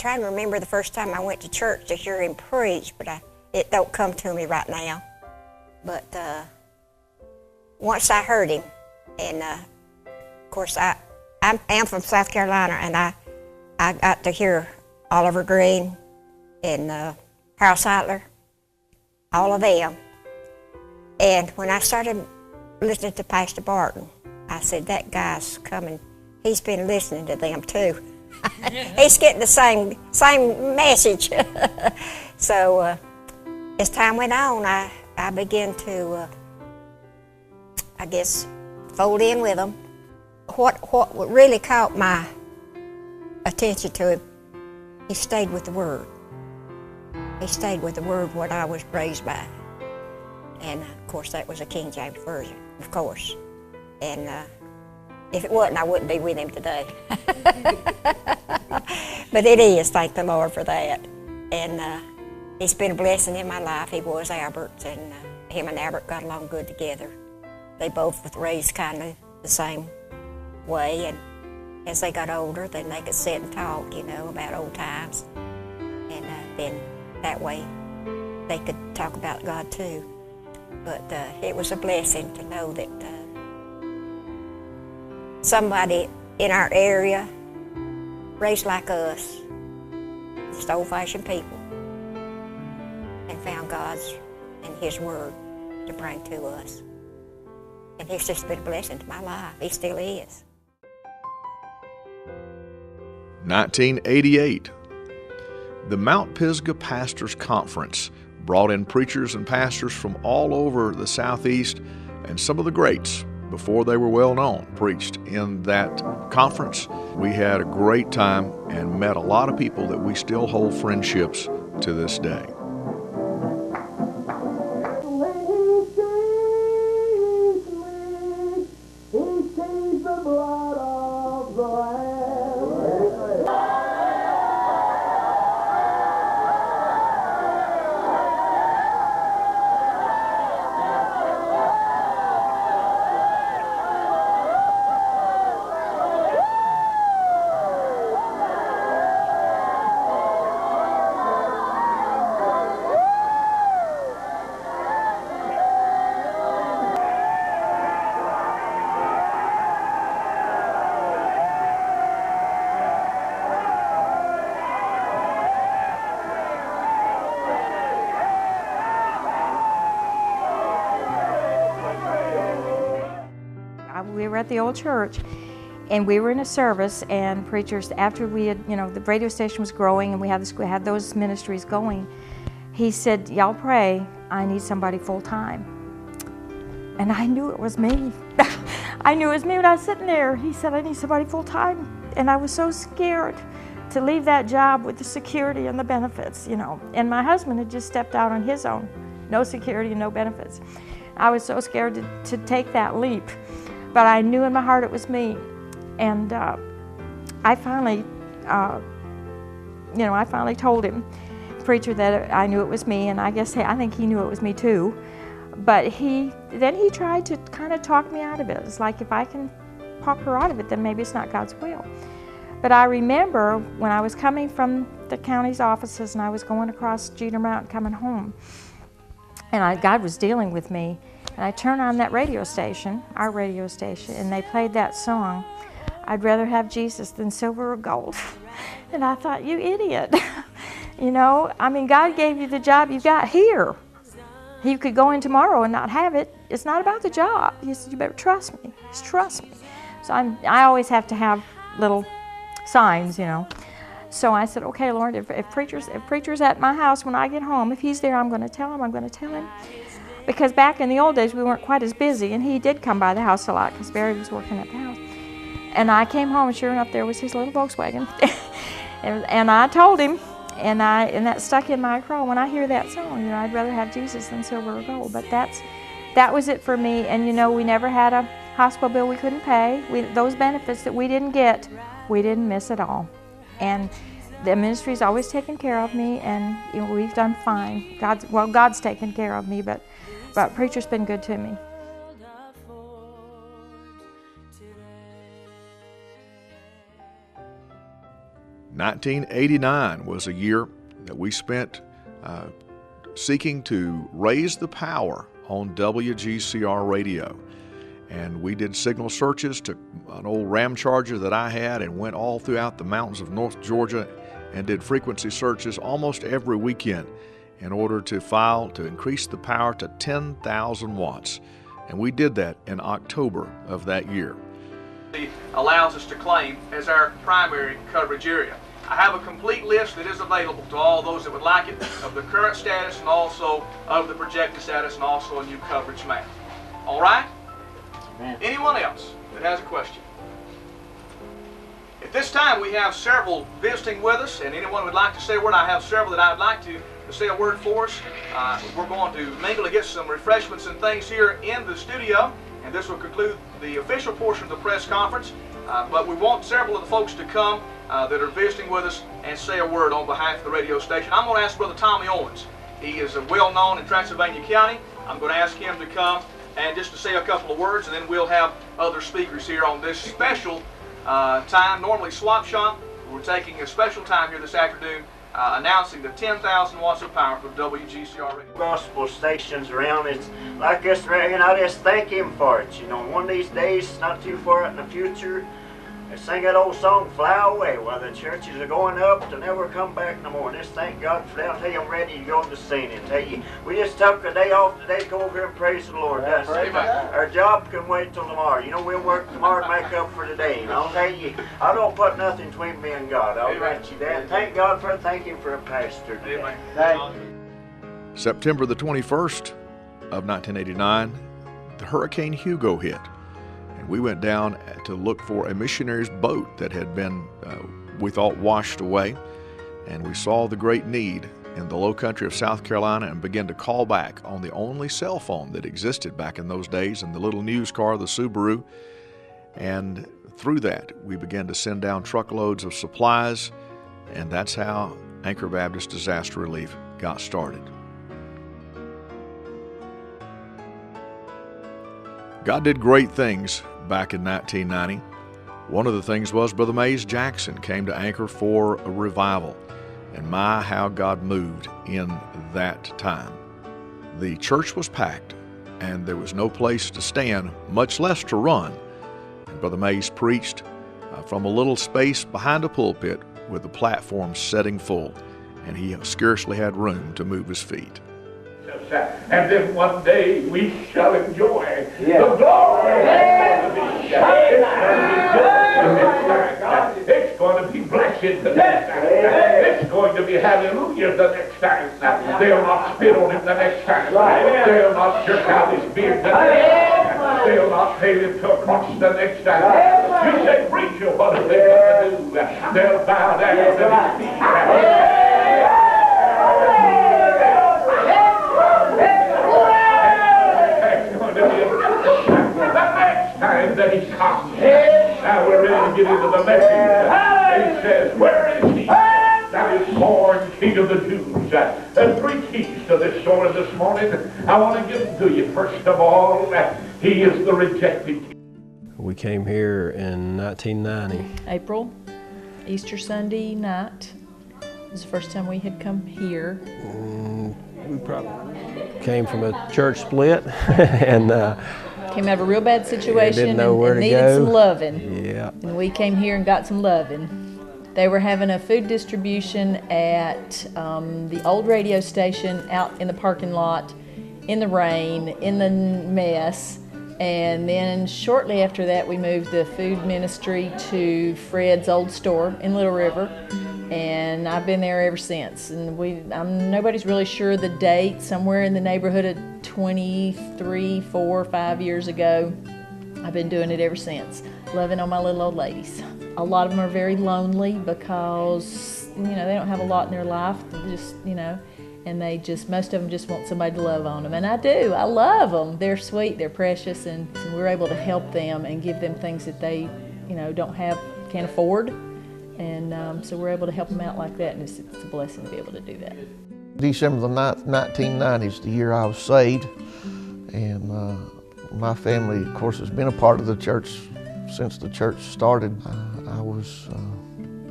trying to remember the first time I went to church to hear him preach, but it don't come to me right now. But once I heard him, and of course I am from South Carolina, and I got to hear Oliver Green and Harold Seidler, all of them. And when I started listening to Pastor Barton, I said, that guy's coming. He's been listening to them too. He's getting the same message. So as time went on, I began to, I guess, fold in with them. What really caught my attention to him, he stayed with the Word. He stayed with the Word, what I was raised by. And of course, that was a King James Version, of course. And if it wasn't, I wouldn't be with him today. But it is, thank the Lord for that. And he's been a blessing in my life. He was Albert's, and him and Albert got along good together. They both were raised kind of the same way, and as they got older, then they could sit and talk, you know, about old times. And then that way they could talk about God too. But it was a blessing to know that somebody in our area, raised like us, just old-fashioned people, and found God's and His Word to bring to us. And it's just been a blessing to my life. He still is. 1988, the Mount Pisgah Pastors Conference brought in preachers and pastors from all over the Southeast, and some of the greats, before they were well known, preached in that conference. We had a great time and met a lot of people that we still hold friendships to this day. We were at the old church, and we were in a service, and preachers, after we had, the radio station was growing and we had those ministries going, he said, y'all pray, I need somebody full time. And I knew it was me. I knew it was me when I was sitting there. He said, I need somebody full time. And I was so scared to leave that job with the security and the benefits, And my husband had just stepped out on his own. No security and no benefits. I was so scared to take that leap. But I knew in my heart it was me. And I finally told him, preacher, that I knew it was me, and I think he knew it was me too. But then he tried to kind of talk me out of it. It's like, if I can talk her out of it, then maybe it's not God's will. But I remember when I was coming from the county's offices and I was going across Jeter Mountain coming home, and God was dealing with me. And I turned on that radio station, our radio station, and they played that song, I'd rather have Jesus than silver or gold. And I thought, you idiot. God gave you the job you got here. You could go in tomorrow and not have it. It's not about the job. He said, you better trust me. Just trust me. So I always have to have little signs, So I said, okay, Lord, if preacher's at my house when I get home, if he's there, I'm going to tell him. Because back in the old days, we weren't quite as busy, and he did come by the house a lot because Barry was working at the house. And I came home, and sure enough, there was his little Volkswagen. and I told him, and that stuck in my craw. When I hear that song, I'd rather have Jesus than silver or gold. But that was it for me. And we never had a hospital bill we couldn't pay. Those benefits that we didn't get, we didn't miss at all. And the ministry's always taken care of me, and we've done fine. God's taken care of me, but preacher's been good to me. 1989 was a year that we spent seeking to raise the power on WGCR radio. And we did signal searches, took an old Ram Charger that I had and went all throughout the mountains of North Georgia and did frequency searches almost every weekend in order to increase the power to 10,000 watts. And we did that in October of that year. It allows us to claim as our primary coverage area. I have a complete list that is available to all those that would like it of the current status and also of the projected status and also a new coverage map. All right? Anyone else that has a question? At this time we have several visiting with us, and anyone would like to say a word. I have several that I would like to say a word for us. We're going to mingle to get some refreshments and things here in the studio, and this will conclude the official portion of the press conference. But we want several of the folks to come that are visiting with us and say a word on behalf of the radio station. I'm going to ask Brother Tommy Owens. He is well known in Transylvania County. I'm going to ask him to come and just to say a couple of words, and then we'll have other speakers here on this special time. Normally swap shop. We're taking a special time here this afternoon announcing the 10,000 watts of power for WGCR radio. Gospel stations around, it's like this right here, and I just thank Him for it. You know, one of these days, not too far out in the future, they sing that old song, Fly Away, while the churches are going up to never come back no more. And just thank God for that. I'll tell you, I'm ready to go to sing and tell you, we just took a day off today to go over here and praise the Lord. That's it. Our job can wait till tomorrow. You know, we'll work tomorrow to make up for today. And I'll tell you, I don't put nothing between me and God. I'll grant you that. Thank God for it. Thank Him for a pastor today. September the 21st of 1989, the Hurricane Hugo hit. We went down to look for a missionary's boat that had been, we thought, washed away. And we saw the great need in the low country of South Carolina and began to call back on the only cell phone that existed back in those days, in the little news car, the Subaru. And through that, we began to send down truckloads of supplies, and that's how Anchor Baptist Disaster Relief got started. God did great things back in 1990. One of the things was Brother Mays Jackson came to Anchor for a revival. And my, how God moved in that time. The church was packed, and there was no place to stand, much less to run. And Brother Mays preached from a little space behind a pulpit with the platform setting full, and he scarcely had room to move his feet. And then one day we shall enjoy the glory. It's going to be blessed the next time. It's going to be hallelujah the next time. They'll not spit on him the next time. They'll not jerk out his beard the next time. They'll not nail him to a cross the next time. You say, preacher, what are they going to do? They'll bow down at his feet. That he comes. Now we're ready to get into the message. He says, where is he that is born King of the Jews? And three keys to this story this morning. I want to give them to you. First of all, he is the rejected king. We came here in 1990. April, Easter Sunday night. It was the first time we had come here. We probably came from a church split and came out of a real bad situation and needed some loving. Yeah. And we came here and got some loving. They were having a food distribution at the old radio station out in the parking lot, in the rain, in the mess. And then shortly after that, we moved the food ministry to Fred's old store in Little River. And I've been there ever since. And nobody's really sure the date, somewhere in the neighborhood of 23, 4, 5 years ago. I've been doing it ever since, loving on my little old ladies. A lot of them are very lonely because, they don't have a lot in their life, and most of them just want somebody to love on them. And I do, I love them. They're sweet, they're precious, and we're able to help them and give them things that they, can't afford. And so we're able to help them out like that, and it's a blessing to be able to do that. December the 9th, 1990 is the year I was saved, and my family, of course, has been a part of the church since the church started. I was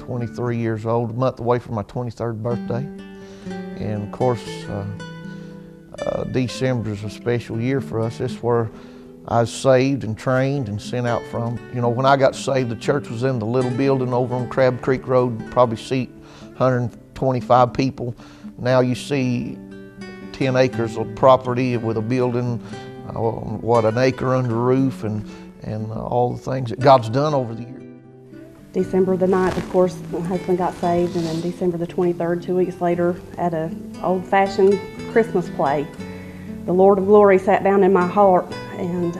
23 years old, a month away from my 23rd birthday. And of course, December is a special year for us. It's where I was saved and trained and sent out from. You know, when I got saved, the church was in the little building over on Crab Creek Road, probably seat 125 people. Now you see 10 acres of property with a building, an acre under roof, and all the things that God's done over the years. December the 9th, of course, my husband got saved, and then December the 23rd, 2 weeks later, at an old-fashioned Christmas play, the Lord of Glory sat down in my heart, and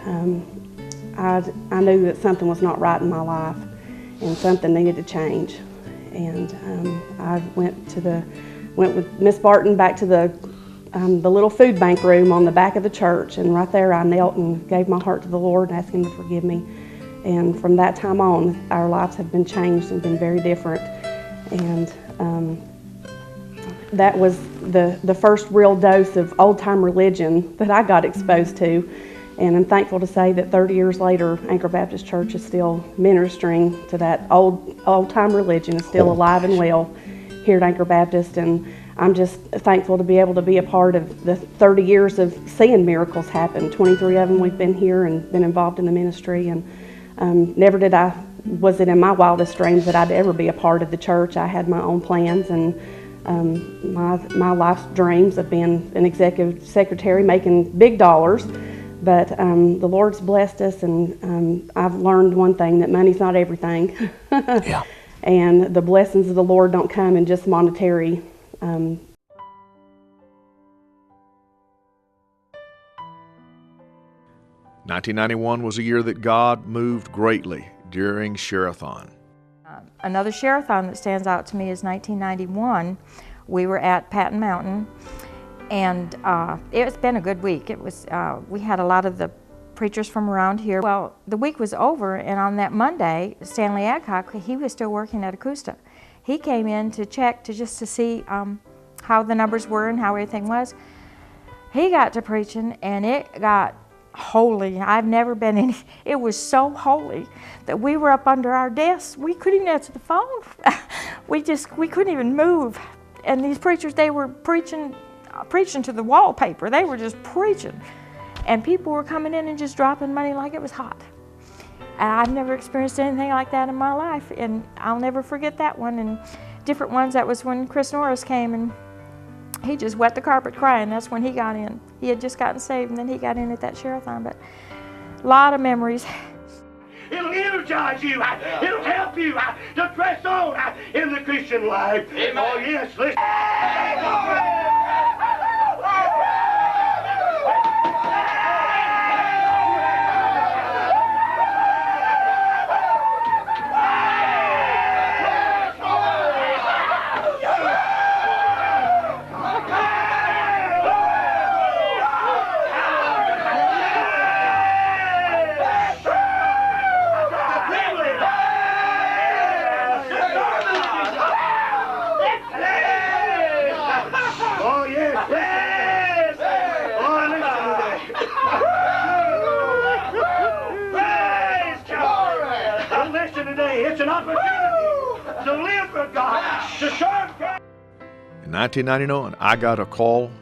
I knew that something was not right in my life, and something needed to change. And I went with Miss Barton back to the little food bank room on the back of the church, and right there I knelt and gave my heart to the Lord and asked Him to forgive me. And from that time on, our lives have been changed and been very different. And that was the first real dose of old-time religion that I got exposed to. And I'm thankful to say that 30 years later, Anchor Baptist Church is still ministering to that old-time religion, is still alive and well here at Anchor Baptist. And I'm just thankful to be able to be a part of the 30 years of seeing miracles happen. 23 of them we've been here and been involved in the ministry. And never was it in my wildest dreams that I'd ever be a part of the church. I had my own plans and my life's dreams of being an executive secretary making big dollars. But the Lord's blessed us, and I've learned one thing, that money's not everything. Yeah. And the blessings of the Lord don't come in just monetary. 1991 was a year that God moved greatly during Share-a-thon. Another Share-a-thon that stands out to me is 1991. We were at Patton Mountain, and it's been a good week. It was we had a lot of the preachers from around here. Well, the week was over, and on that Monday, Stanley Adcock, he was still working at Augusta. He came in to check just to see how the numbers were and how everything was. He got to preaching, and it got holy. I've never been in. It was so holy that we were up under our desks. We couldn't even answer the phone. we couldn't even move. And these preachers, they were preaching to the wallpaper. They were just preaching, and people were coming in and just dropping money like it was hot. And I've never experienced anything like that in my life, and I'll never forget that one. And different ones. That was when Chris Norris came, and he just wet the carpet crying. That's when he got in. He had just gotten saved, and then he got in at that Share-a-thon. But a lot of memories. It'll energize you. It'll help you to press on in the Christian life. Amen. Oh, yes, listen. It's an opportunity to live for God, to serve God. In 1999, I got a call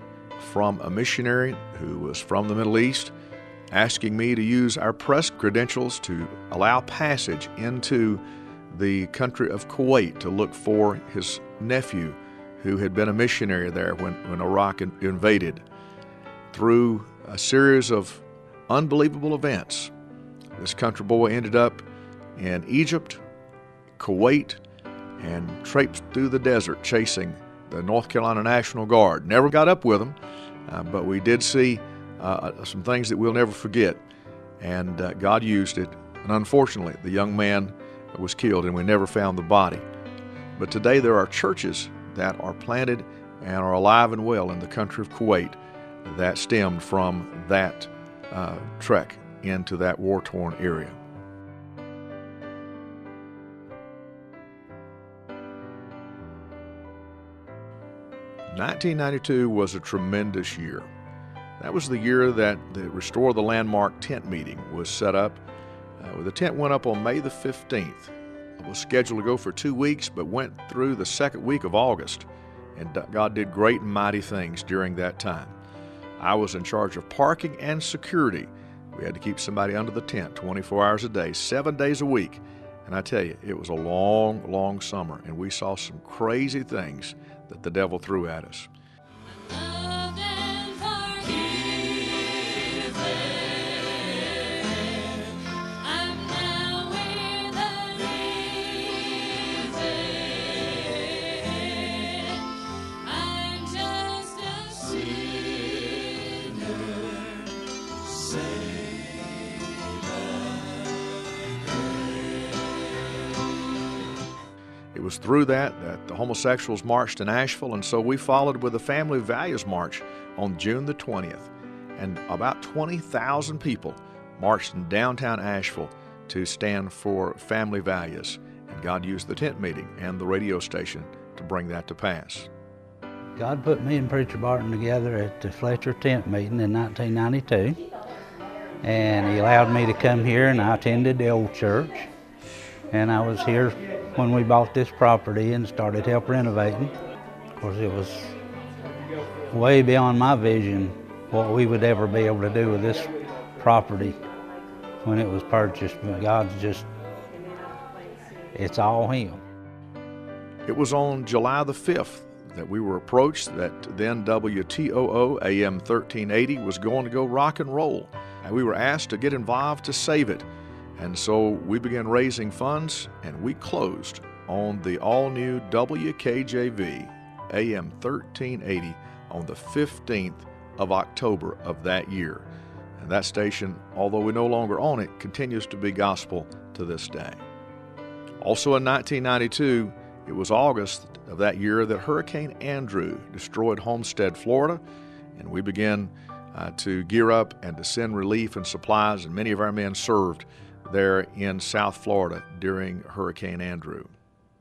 from a missionary who was from the Middle East asking me to use our press credentials to allow passage into the country of Kuwait to look for his nephew who had been a missionary there when Iraq invaded. Through a series of unbelievable events, this country boy ended up in Egypt, Kuwait, and traipsed through the desert chasing the North Carolina National Guard. Never got up with them, but we did see some things that we'll never forget, and God used it. And unfortunately, the young man was killed, and we never found the body. But today there are churches that are planted and are alive and well in the country of Kuwait that stemmed from that trek into that war-torn area. 1992 was a tremendous year. That was the year that the Restore the Landmark tent meeting was set up. The tent went up on May the 15th was scheduled to go for 2 weeks, but went through the second week of August. And God did great and mighty things during that time. I was in charge of parking and security. We had to keep somebody under the tent 24 hours a day, 7 days a week. And I tell you, it was a long, long summer, and we saw some crazy things that the devil threw at us. It was through that the homosexuals marched in Asheville, and so we followed with a Family Values March on June the 20th. And about 20,000 people marched in downtown Asheville to stand for family values. And God used the tent meeting and the radio station to bring that to pass. God put me and Preacher Barton together at the Fletcher tent meeting in 1992. And he allowed me to come here, and I attended the old church. And I was here when we bought this property and started help renovating. Of course, it was way beyond my vision what we would ever be able to do with this property when it was purchased. But God's just, it's all Him. It was on July the 5th that we were approached that then WTOO AM 1380 was going to go rock and roll. And we were asked to get involved to save it. And so we began raising funds, and we closed on the all-new WKJV AM 1380 on the 15th of October of that year. And that station, although we no longer own it, continues to be gospel to this day. Also in 1992, it was August of that year that Hurricane Andrew destroyed Homestead, Florida, and we began to gear up and to send relief and supplies, and many of our men served there in South Florida during Hurricane Andrew.